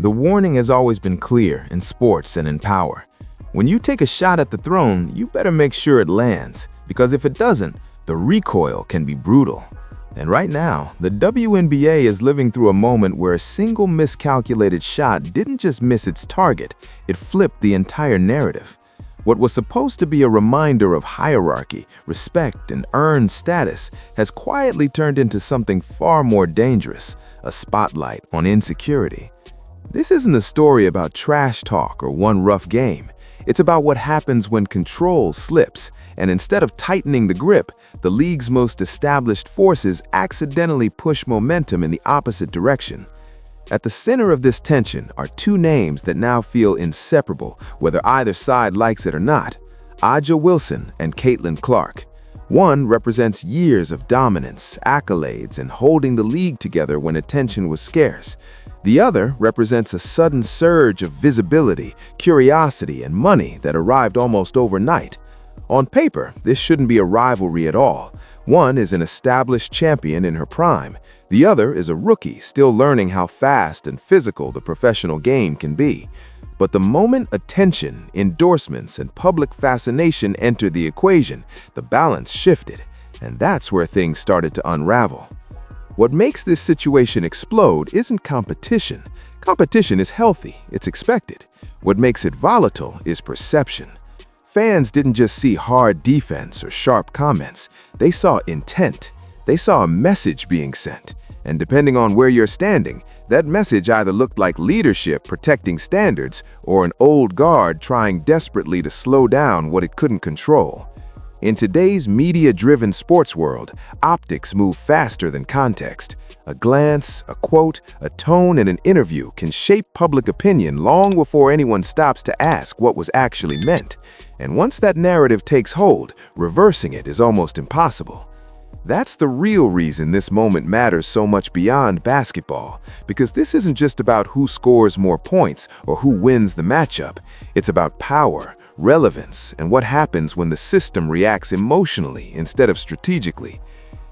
The warning has always been clear in sports and in power. When you take a shot at the throne, you better make sure it lands, because if it doesn't, the recoil can be brutal. And right now, the WNBA is living through a moment where a single miscalculated shot didn't just miss its target, it flipped the entire narrative. What was supposed to be a reminder of hierarchy, respect, and earned status has quietly turned into something far more dangerous, a spotlight on insecurity. This isn't a story about trash talk or one rough game. It's about what happens when control slips, and instead of tightening the grip, the league's most established forces accidentally push momentum in the opposite direction. At the center of this tension are two names that now feel inseparable, whether either side likes it or not: A'ja Wilson and Caitlin Clark. One represents years of dominance, accolades, and holding the league together when attention was scarce. The other represents a sudden surge of visibility, curiosity, and money that arrived almost overnight. On paper, this shouldn't be a rivalry at all. One is an established champion in her prime. The other is a rookie still learning how fast and physical the professional game can be. But the moment attention, endorsements, and public fascination entered the equation, the balance shifted, and that's where things started to unravel. What makes this situation explode isn't competition. Competition is healthy, it's expected. What makes it volatile is perception. Fans didn't just see hard defense or sharp comments, they saw intent. They saw a message being sent. And depending on where you're standing, that message either looked like leadership protecting standards or an old guard trying desperately to slow down what it couldn't control. In today's media-driven sports world, optics move faster than context. A glance, a quote, a tone in an interview can shape public opinion long before anyone stops to ask what was actually meant. And once that narrative takes hold, reversing it is almost impossible. That's the real reason this moment matters so much beyond basketball, because this isn't just about who scores more points or who wins the matchup. It's about power, relevance, and what happens when the system reacts emotionally instead of strategically.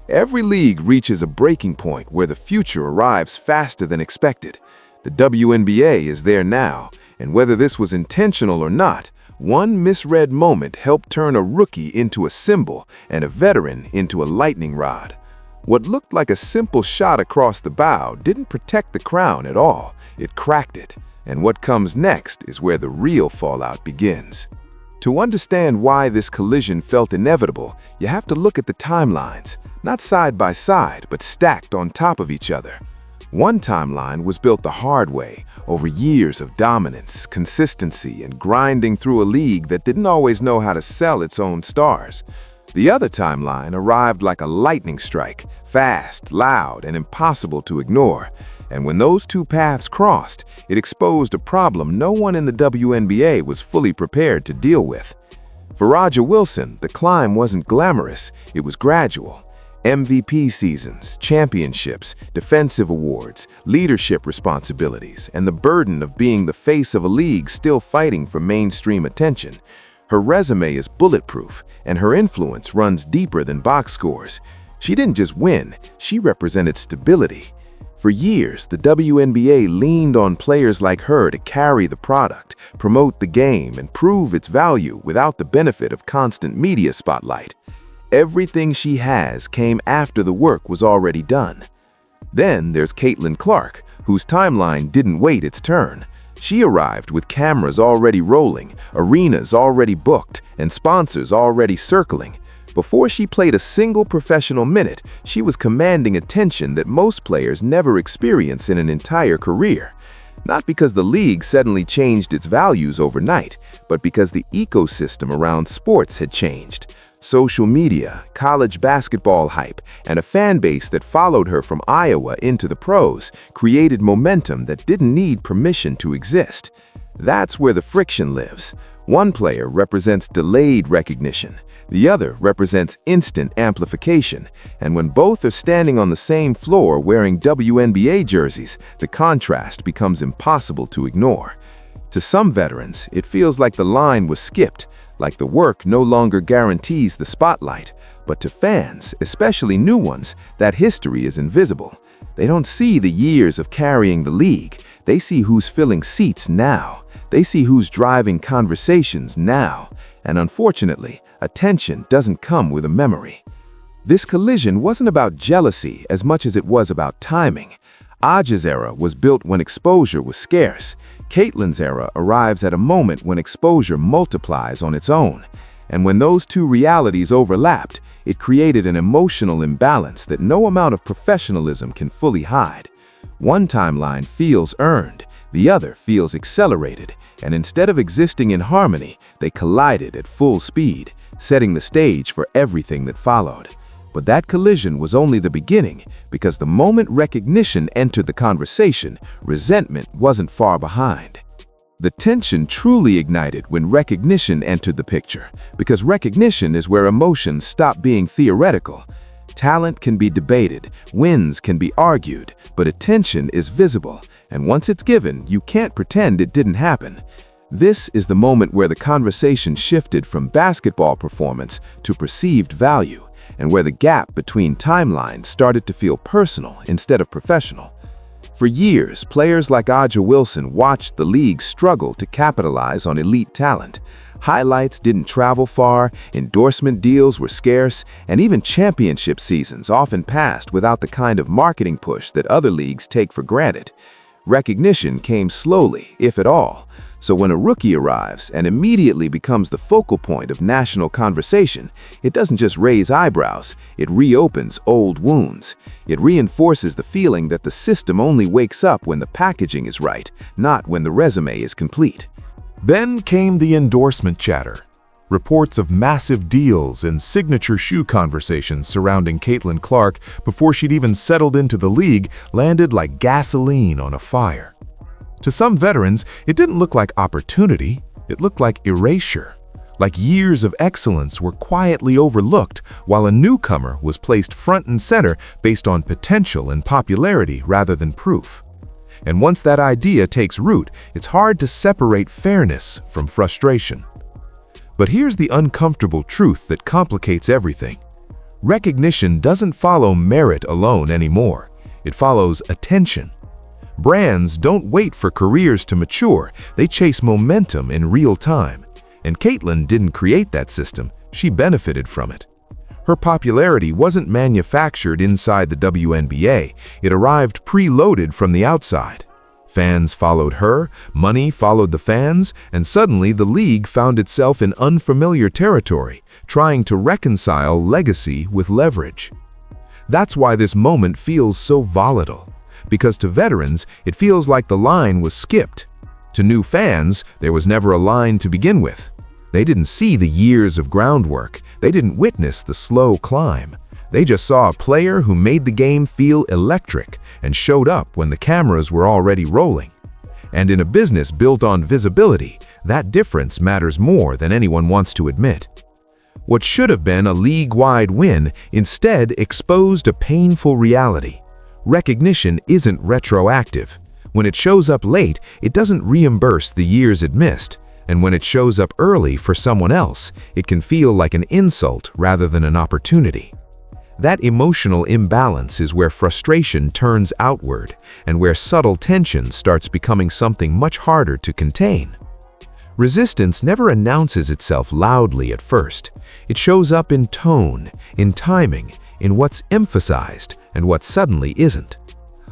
Every league reaches a breaking point where the future arrives faster than expected. The WNBA is there now, and whether this was intentional or not, one misread moment helped turn a rookie into a symbol and a veteran into a lightning rod. What looked like a simple shot across the bow didn't protect the crown at all, it cracked it. And what comes next is where the real fallout begins. To understand why this collision felt inevitable, you have to look at the timelines, not side by side, but stacked on top of each other. One timeline was built the hard way, over years of dominance, consistency, and grinding through a league that didn't always know how to sell its own stars. The other timeline arrived like a lightning strike, fast, loud, and impossible to ignore. And when those two paths crossed, it exposed a problem no one in the WNBA was fully prepared to deal with. For A'ja Wilson, the climb wasn't glamorous, it was gradual. MVP seasons, championships, defensive awards, leadership responsibilities, and the burden of being the face of a league still fighting for mainstream attention. Her resume is bulletproof, and her influence runs deeper than box scores. She didn't just win, she represented stability. For years, the WNBA leaned on players like her to carry the product, promote the game, and prove its value without the benefit of constant media spotlight. Everything she has came after the work was already done. Then there's Caitlin Clark, whose timeline didn't wait its turn. She arrived with cameras already rolling, arenas already booked, and sponsors already circling. Before she played a single professional minute, she was commanding attention that most players never experience in an entire career. Not because the league suddenly changed its values overnight, but because the ecosystem around sports had changed. Social media, college basketball hype, and a fan base that followed her from Iowa into the pros created momentum that didn't need permission to exist. That's where the friction lives. One player represents delayed recognition, the other represents instant amplification, and when both are standing on the same floor wearing WNBA jerseys, the contrast becomes impossible to ignore. To some veterans, it feels like the line was skipped, like the work no longer guarantees the spotlight. But to fans, especially new ones, that history is invisible. They don't see the years of carrying the league. They see who's filling seats now. They see who's driving conversations now. And unfortunately, attention doesn't come with a memory. This collision wasn't about jealousy as much as it was about timing. Aj's era was built when exposure was scarce. Caitlyn's era arrives at a moment when exposure multiplies on its own. And when those two realities overlapped, it created an emotional imbalance that no amount of professionalism can fully hide. One timeline feels earned, the other feels accelerated, and instead of existing in harmony, they collided at full speed, setting the stage for everything that followed. But that collision was only the beginning, because the moment recognition entered the conversation, resentment wasn't far behind. The tension truly ignited when recognition entered the picture, because recognition is where emotions stop being theoretical. Talent can be debated, wins can be argued, but attention is visible, and once it's given, you can't pretend it didn't happen. This is the moment where the conversation shifted from basketball performance to perceived value, and where the gap between timelines started to feel personal instead of professional. For years, players like Aja Wilson watched the league struggle to capitalize on elite talent. Highlights didn't travel far, endorsement deals were scarce, and even championship seasons often passed without the kind of marketing push that other leagues take for granted. Recognition came slowly, if at all. So when a rookie arrives and immediately becomes the focal point of national conversation, it doesn't just raise eyebrows, it reopens old wounds. It reinforces the feeling that the system only wakes up when the packaging is right, not when the resume is complete. Then came the endorsement chatter. Reports of massive deals and signature shoe conversations surrounding Caitlin Clark before she'd even settled into the league landed like gasoline on a fire. To some veterans, it didn't look like opportunity, it looked like erasure. Like years of excellence were quietly overlooked while a newcomer was placed front and center based on potential and popularity rather than proof. And once that idea takes root, it's hard to separate fairness from frustration. But here's the uncomfortable truth that complicates everything. Recognition doesn't follow merit alone anymore. It follows attention. Brands don't wait for careers to mature, they chase momentum in real time. And Caitlin didn't create that system, she benefited from it. Her popularity wasn't manufactured inside the WNBA, it arrived preloaded from the outside. Fans followed her, money followed the fans, and suddenly the league found itself in unfamiliar territory, trying to reconcile legacy with leverage. That's why this moment feels so volatile. Because to veterans, it feels like the line was skipped. To new fans, there was never a line to begin with. They didn't see the years of groundwork. They didn't witness the slow climb. They just saw a player who made the game feel electric and showed up when the cameras were already rolling. And in a business built on visibility, that difference matters more than anyone wants to admit. What should have been a league-wide win instead exposed a painful reality. Recognition isn't retroactive. When it shows up late, it doesn't reimburse the years it missed. And when it shows up early for someone else, it can feel like an insult rather than an opportunity. That emotional imbalance is where frustration turns outward and where subtle tension starts becoming something much harder to contain. Resistance never announces itself loudly at first. It shows up in tone, in timing, in what's emphasized and what suddenly isn't.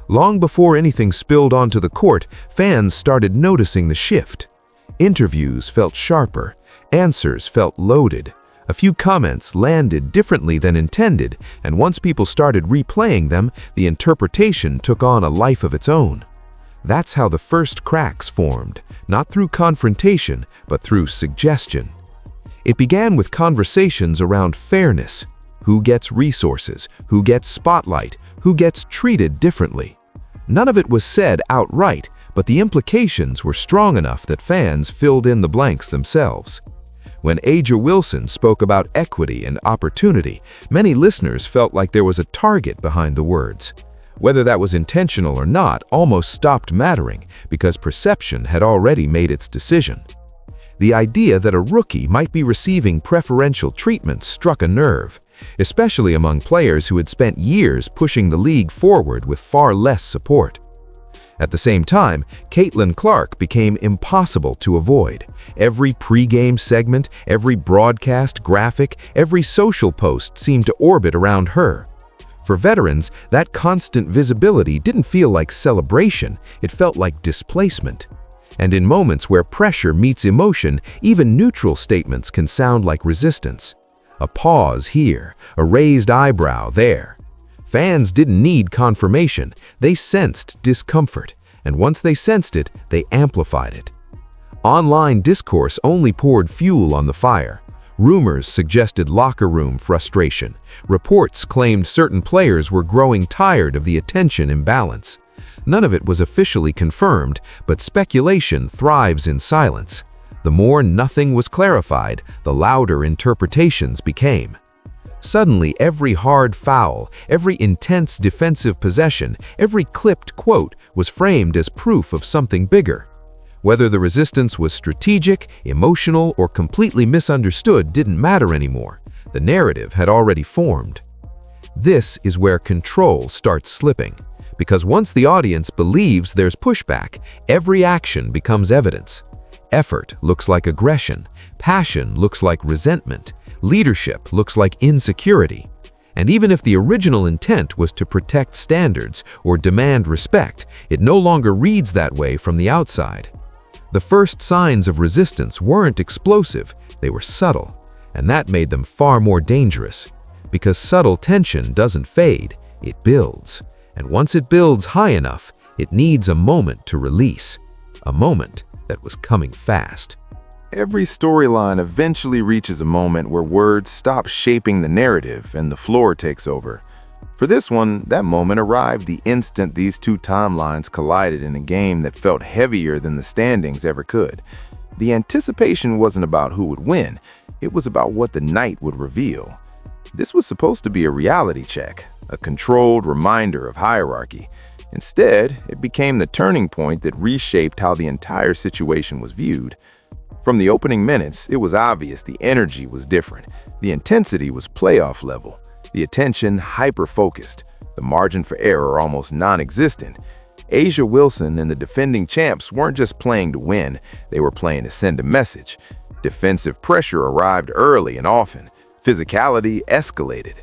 Long before anything spilled onto the court, fans started noticing the shift. Interviews felt sharper, answers felt loaded. A few comments landed differently than intended, and once people started replaying them, the interpretation took on a life of its own. That's how the first cracks formed, not through confrontation, but through suggestion. It began with conversations around fairness. Who gets resources? Who gets spotlight? Who gets treated differently? None of it was said outright, but the implications were strong enough that fans filled in the blanks themselves. When Aja Wilson spoke about equity and opportunity, many listeners felt like there was a target behind the words. Whether that was intentional or not almost stopped mattering because perception had already made its decision. The idea that a rookie might be receiving preferential treatment struck a nerve. especially among players who had spent years pushing the league forward with far less support. At the same time, Caitlin Clark became impossible to avoid. Every pre-game segment, every broadcast graphic, every social post seemed to orbit around her. For veterans, that constant visibility didn't feel like celebration, it felt like displacement. And in moments where pressure meets emotion, even neutral statements can sound like resistance. A pause here, a raised eyebrow there. Fans didn't need confirmation, they sensed discomfort, and once they sensed it, they amplified it. Online discourse only poured fuel on the fire. Rumors suggested locker room frustration. Reports claimed certain players were growing tired of the attention imbalance. None of it was officially confirmed, but speculation thrives in silence. The more nothing was clarified, the louder interpretations became. Suddenly, every hard foul, every intense defensive possession, every clipped quote was framed as proof of something bigger. Whether the resistance was strategic, emotional, or completely misunderstood didn't matter anymore. The narrative had already formed. This is where control starts slipping, because once the audience believes there's pushback, every action becomes evidence. Effort looks like aggression, passion looks like resentment, leadership looks like insecurity. And even if the original intent was to protect standards or demand respect, it no longer reads that way from the outside. The first signs of resistance weren't explosive, they were subtle, and that made them far more dangerous. Because subtle tension doesn't fade, it builds. And once it builds high enough, it needs a moment to release. A moment that was coming fast. Every storyline eventually reaches a moment where words stop shaping the narrative and the floor takes over. For this one, that moment arrived the instant these two timelines collided in a game that felt heavier than the standings ever could. The anticipation wasn't about who would win, it was about what the night would reveal. This was supposed to be a reality check, a controlled reminder of hierarchy. Instead, it became the turning point that reshaped how the entire situation was viewed. From the opening minutes, it was obvious the energy was different. The intensity was playoff level, the attention hyper-focused, the margin for error almost non-existent. A'ja Wilson and the defending champs weren't just playing to win, they were playing to send a message. Defensive pressure arrived early and often. Physicality escalated.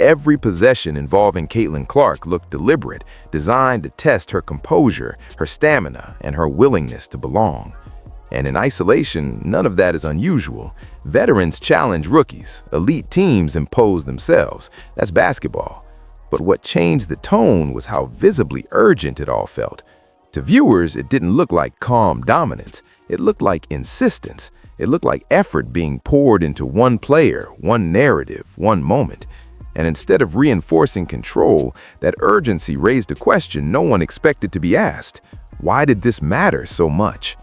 Every possession involving Caitlin Clark looked deliberate, designed to test her composure, her stamina, and her willingness to belong. And in isolation, none of that is unusual. Veterans challenge rookies, elite teams impose themselves. That's basketball. But what changed the tone was how visibly urgent it all felt. To viewers, it didn't look like calm dominance. It looked like insistence. It looked like effort being poured into one player, one narrative, one moment. And instead of reinforcing control, that urgency raised a question no one expected to be asked. Why did this matter so much?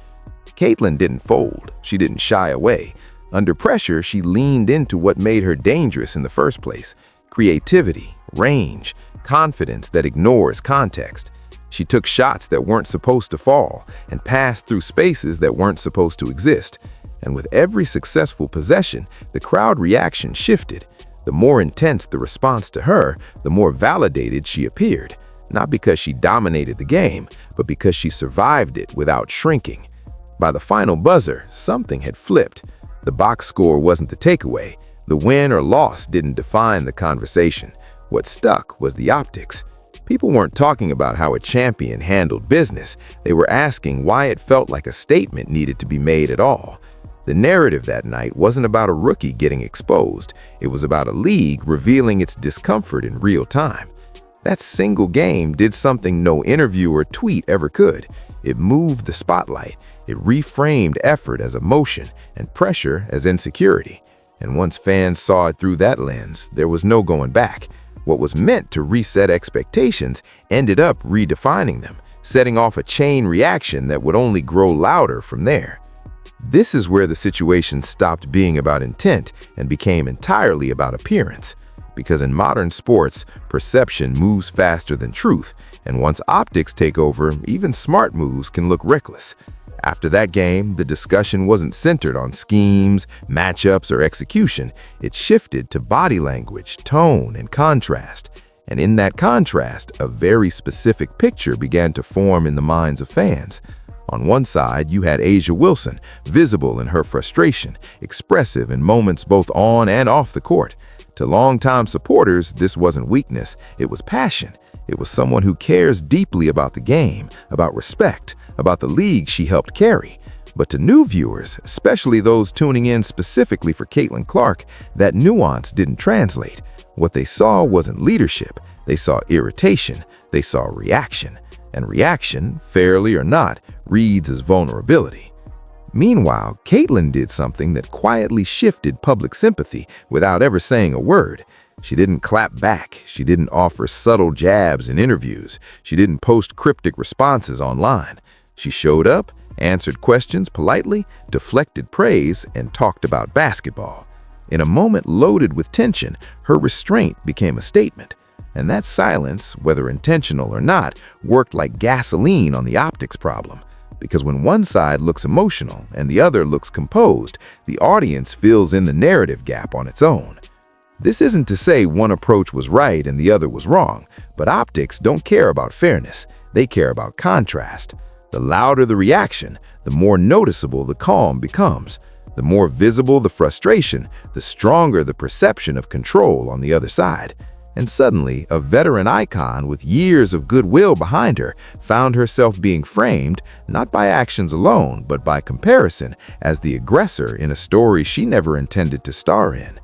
Caitlin didn't fold. She didn't shy away. Under pressure, she leaned into what made her dangerous in the first place. Creativity, range, confidence that ignores context. She took shots that weren't supposed to fall and passed through spaces that weren't supposed to exist. And with every successful possession, the crowd reaction shifted. The more intense the response to her, the more validated she appeared. Not because she dominated the game, but because she survived it without shrinking. By the final buzzer, something had flipped. The box score wasn't the takeaway. The win or loss didn't define the conversation. What stuck was the optics. People weren't talking about how a champion handled business. They were asking why it felt like a statement needed to be made at all. The narrative that night wasn't about a rookie getting exposed. It was about a league revealing its discomfort in real time. That single game did something no interview or tweet ever could. It moved the spotlight. It reframed effort as emotion and pressure as insecurity. And once fans saw it through that lens, there was no going back. What was meant to reset expectations ended up redefining them, setting off a chain reaction that would only grow louder from there. This is where the situation stopped being about intent and became entirely about appearance. Because in modern sports, perception moves faster than truth, and once optics take over, even smart moves can look reckless. After that game, the discussion wasn't centered on schemes, matchups, or execution. It shifted to body language, tone, and contrast. And in that contrast, a very specific picture began to form in the minds of fans. On one side, you had A'ja Wilson, visible in her frustration, expressive in moments both on and off the court. To longtime supporters, this wasn't weakness, it was passion. It was someone who cares deeply about the game, about respect, about the league she helped carry. But to new viewers, especially those tuning in specifically for Caitlin Clark, that nuance didn't translate. What they saw wasn't leadership, they saw irritation, they saw reaction. And reaction, fairly or not, reads as vulnerability. Meanwhile, Caitlin did something that quietly shifted public sympathy without ever saying a word. She didn't clap back, she didn't offer subtle jabs in interviews, she didn't post cryptic responses online. She showed up, answered questions politely, deflected praise, and talked about basketball. In a moment loaded with tension, her restraint became a statement. And that silence, whether intentional or not, worked like gasoline on the optics problem. Because when one side looks emotional and the other looks composed, the audience fills in the narrative gap on its own. This isn't to say one approach was right and the other was wrong, but optics don't care about fairness, they care about contrast. The louder the reaction, the more noticeable the calm becomes. The more visible the frustration, the stronger the perception of control on the other side. And suddenly, a veteran icon with years of goodwill behind her found herself being framed, not by actions alone, but by comparison, as the aggressor in a story she never intended to star in.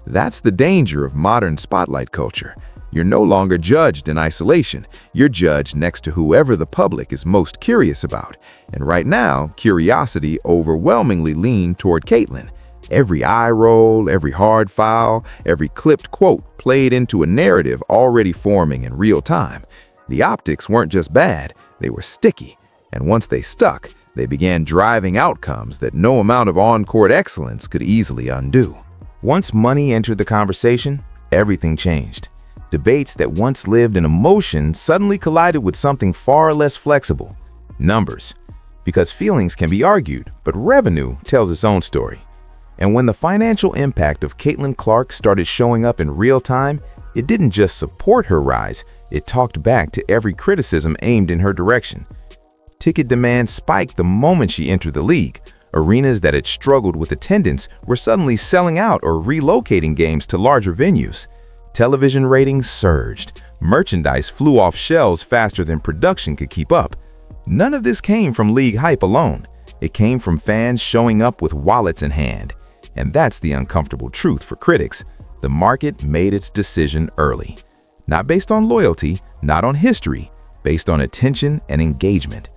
That's the danger of modern spotlight culture. You're no longer judged in isolation. You're judged next to whoever the public is most curious about. And right now, curiosity overwhelmingly leaned toward Caitlin. Every eye roll, every hard foul, every clipped quote played into a narrative already forming in real time. The optics weren't just bad, they were sticky. And once they stuck, they began driving outcomes that no amount of on-court excellence could easily undo. Once money entered the conversation, everything changed. Debates that once lived in emotion suddenly collided with something far less flexible: numbers. Because feelings can be argued, but revenue tells its own story. And when the financial impact of Caitlin Clark started showing up in real time, it didn't just support her rise, it talked back to every criticism aimed in her direction. Ticket demand spiked the moment she entered the league. Arenas that had struggled with attendance were suddenly selling out or relocating games to larger venues. Television ratings surged. Merchandise flew off shelves faster than production could keep up. None of this came from league hype alone. It came from fans showing up with wallets in hand. And that's the uncomfortable truth for critics. The market made its decision early. Not based on loyalty, not on history, based on attention and engagement.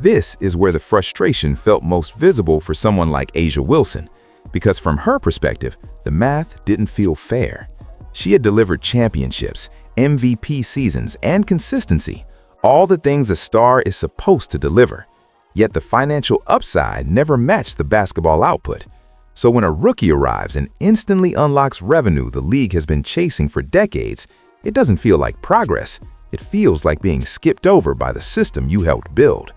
This is where the frustration felt most visible for someone like A'ja Wilson, because from her perspective, the math didn't feel fair. She had delivered championships, MVP seasons, and consistency, all the things a star is supposed to deliver. Yet the financial upside never matched the basketball output. So when a rookie arrives and instantly unlocks revenue the league has been chasing for decades, it doesn't feel like progress. It feels like being skipped over by the system you helped build.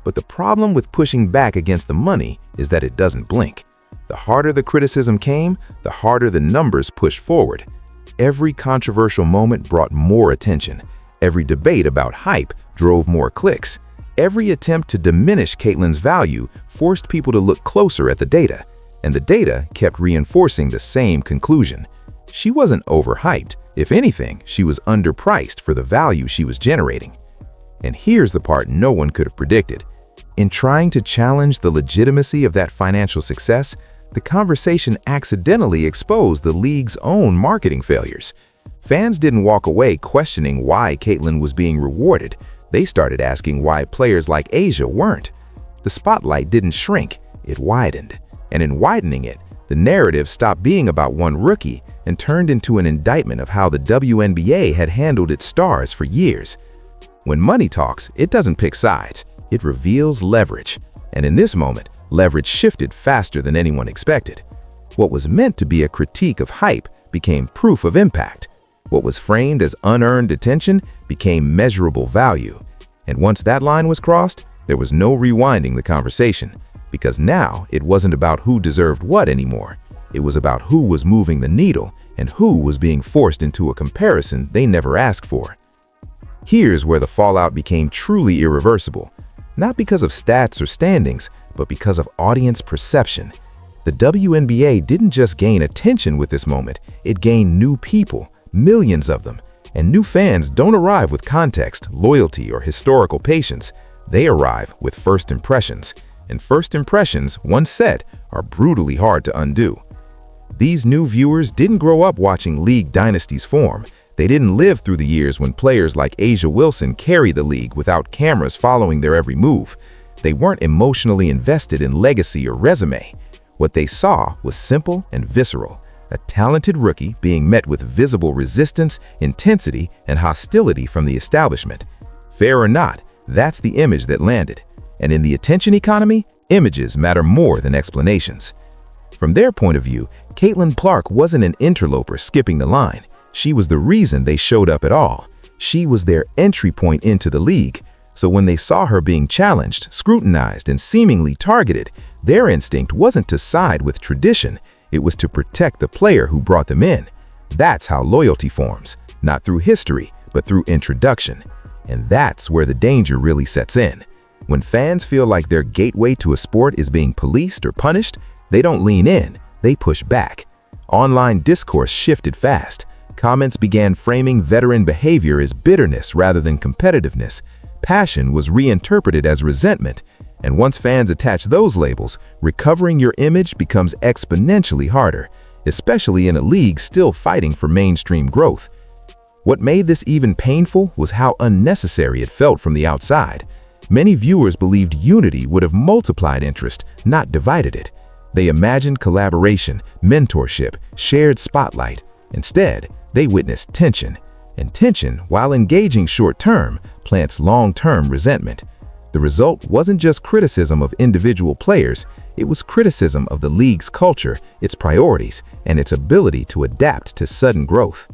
But the problem with pushing back against the money is that it doesn't blink. The harder the criticism came, the harder the numbers pushed forward. Every controversial moment brought more attention. Every debate about hype drove more clicks. Every attempt to diminish Caitlin's value forced people to look closer at the data. And the data kept reinforcing the same conclusion. She wasn't overhyped. If anything, she was underpriced for the value she was generating. And here's the part no one could have predicted. In trying to challenge the legitimacy of that financial success, the conversation accidentally exposed the league's own marketing failures. Fans didn't walk away questioning why Caitlin was being rewarded. They started asking why players like A'ja weren't. The spotlight didn't shrink, it widened. And in widening it, the narrative stopped being about one rookie and turned into an indictment of how the WNBA had handled its stars for years. When money talks, it doesn't pick sides, it reveals leverage. And in this moment, leverage shifted faster than anyone expected. What was meant to be a critique of hype became proof of impact. What was framed as unearned attention became measurable value. And once that line was crossed, There was no rewinding the conversation, because now it wasn't about who deserved what anymore. It was about who was moving the needle and who was being forced into a comparison they never asked for. Here's where the fallout became truly irreversible, not because of stats or standings, but because of audience perception. The WNBA didn't just gain attention with this moment, it gained new people, millions of them. And new fans don't arrive with context, loyalty, or historical patience. They arrive with first impressions. And first impressions, once set, are brutally hard to undo. These new viewers didn't grow up watching league dynasties form. They didn't live through the years when players like A'ja Wilson carried the league without cameras following their every move. They weren't emotionally invested in legacy or resume. What they saw was simple and visceral. A talented rookie being met with visible resistance, intensity, and hostility from the establishment. Fair or not, that's the image that landed. And in the attention economy, images matter more than explanations. From their point of view, Caitlin Clark wasn't an interloper skipping the line. She was the reason they showed up at all. She was their entry point into the league. So when they saw her being challenged, scrutinized, and seemingly targeted, their instinct wasn't to side with tradition. It was to protect the player who brought them in. That's how loyalty forms, not through history, but through introduction. And that's where the danger really sets in. When fans feel like their gateway to a sport is being policed or punished, they don't lean in, they push back. Online discourse shifted fast. Comments began framing veteran behavior as bitterness rather than competitiveness. Passion was reinterpreted as resentment. And once fans attach those labels, recovering your image becomes exponentially harder, especially in a league still fighting for mainstream growth. What made this even painful was how unnecessary it felt from the outside. Many viewers believed unity would have multiplied interest, not divided it. They imagined collaboration, mentorship, shared spotlight. Instead, they witnessed tension. And tension, while engaging short-term, plants long-term resentment. The result wasn't just criticism of individual players, it was criticism of the league's culture, its priorities, and its ability to adapt to sudden growth.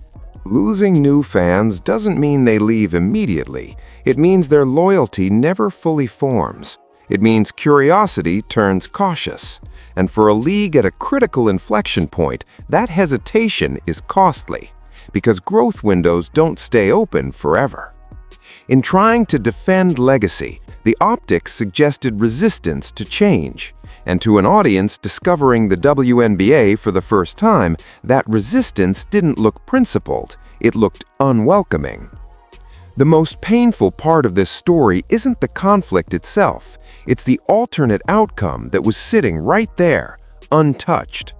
Losing new fans doesn't mean they leave immediately. It means their loyalty never fully forms. It means curiosity turns cautious. And for a league at a critical inflection point, that hesitation is costly, because growth windows don't stay open forever. In trying to defend legacy, the optics suggested resistance to change, and to an audience discovering the WNBA for the first time, that resistance didn't look principled, it looked unwelcoming. The most painful part of this story isn't the conflict itself, it's the alternate outcome that was sitting right there, untouched.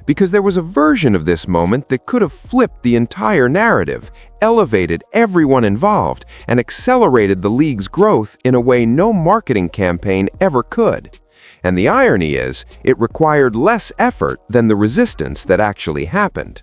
Because there was a version of this moment that could have flipped the entire narrative, elevated everyone involved, and accelerated the league's growth in a way no marketing campaign ever could. And the irony is, it required less effort than the resistance that actually happened.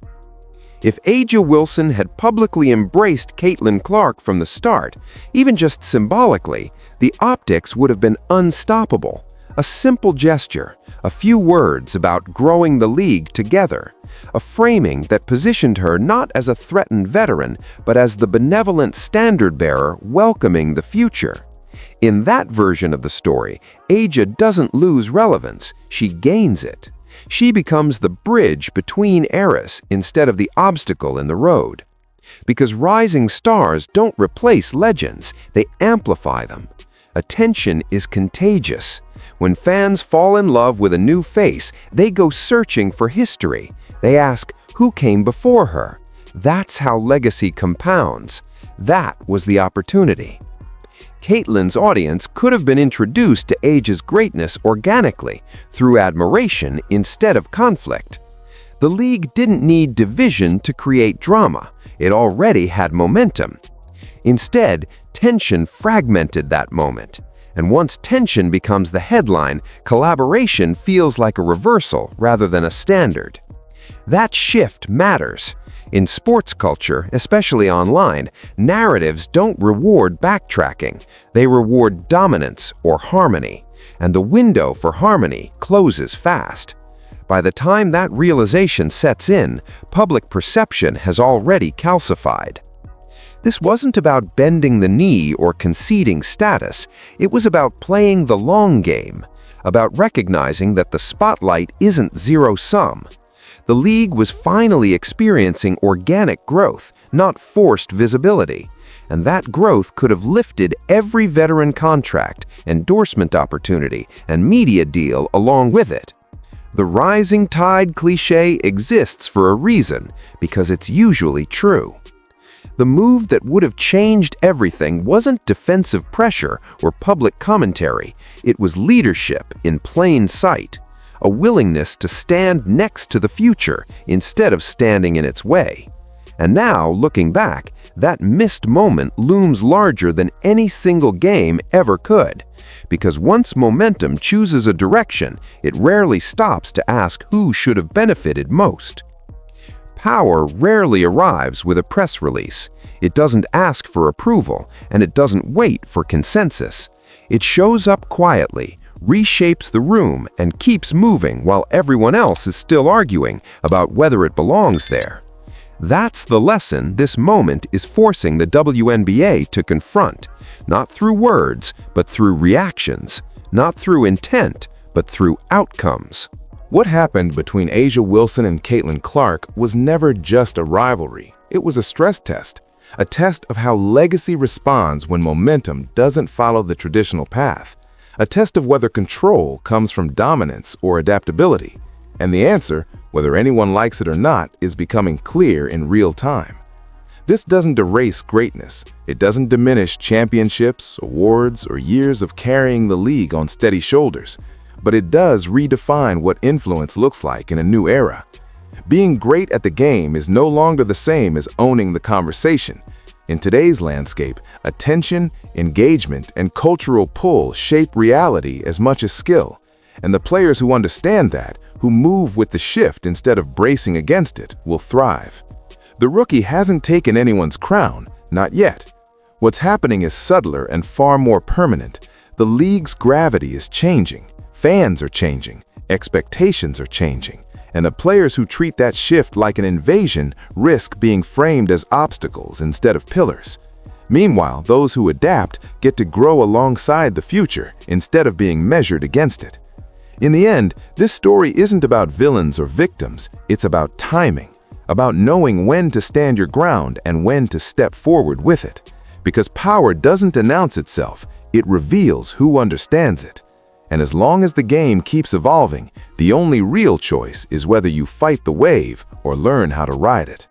If A'ja Wilson had publicly embraced Caitlin Clark from the start, even just symbolically, the optics would have been unstoppable. A simple gesture, a few words about growing the league together, a framing that positioned her not as a threatened veteran, but as the benevolent standard-bearer welcoming the future. In that version of the story, A'ja doesn't lose relevance, she gains it. She becomes the bridge between eras instead of the obstacle in the road. Because rising stars don't replace legends, they amplify them. Attention is contagious. When fans fall in love with a new face, they go searching for history. They ask, who came before her? That's how legacy compounds. That was the opportunity. Caitlin's audience could have been introduced to A'ja's greatness organically, through admiration instead of conflict. The league didn't need division to create drama. It already had momentum. Instead, tension fragmented that moment. And once tension becomes the headline, collaboration feels like a reversal rather than a standard. That shift matters. In sports culture, especially online, narratives don't reward backtracking. They reward dominance or harmony. And the window for harmony closes fast. By the time that realization sets in, public perception has already calcified. This wasn't about bending the knee or conceding status. It was about playing the long game, about recognizing that the spotlight isn't zero-sum. The league was finally experiencing organic growth, not forced visibility. And that growth could have lifted every veteran contract, endorsement opportunity, and media deal along with it. The rising tide cliché exists for a reason, because it's usually true. The move that would have changed everything wasn't defensive pressure or public commentary. It was leadership in plain sight, a willingness to stand next to the future instead of standing in its way. And now, looking back, that missed moment looms larger than any single game ever could. Because once momentum chooses a direction, it rarely stops to ask who should have benefited most. Power rarely arrives with a press release. It doesn't ask for approval, and it doesn't wait for consensus. It shows up quietly, reshapes the room, and keeps moving while everyone else is still arguing about whether it belongs there. That's the lesson this moment is forcing the WNBA to confront, not through words, but through reactions, not through intent, but through outcomes. What happened between A'ja Wilson and Caitlin Clark was never just a rivalry. It was a stress test, a test of how legacy responds when momentum doesn't follow the traditional path, a test of whether control comes from dominance or adaptability. And the answer, whether anyone likes it or not, is becoming clear in real time. This doesn't erase greatness. It doesn't diminish championships, awards, or years of carrying the league on steady shoulders. But it does redefine what influence looks like in a new era. Being great at the game is no longer the same as owning the conversation. In today's landscape, attention, engagement, and cultural pull shape reality as much as skill. And the players who understand that, who move with the shift instead of bracing against it, will thrive. The rookie hasn't taken anyone's crown, not yet. What's happening is subtler and far more permanent. The league's gravity is changing, fans are changing, expectations are changing, and the players who treat that shift like an invasion risk being framed as obstacles instead of pillars. Meanwhile, those who adapt get to grow alongside the future instead of being measured against it. In the end, this story isn't about villains or victims, it's about timing, about knowing when to stand your ground and when to step forward with it. Because power doesn't announce itself, it reveals who understands it. And as long as the game keeps evolving, the only real choice is whether you fight the wave or learn how to ride it.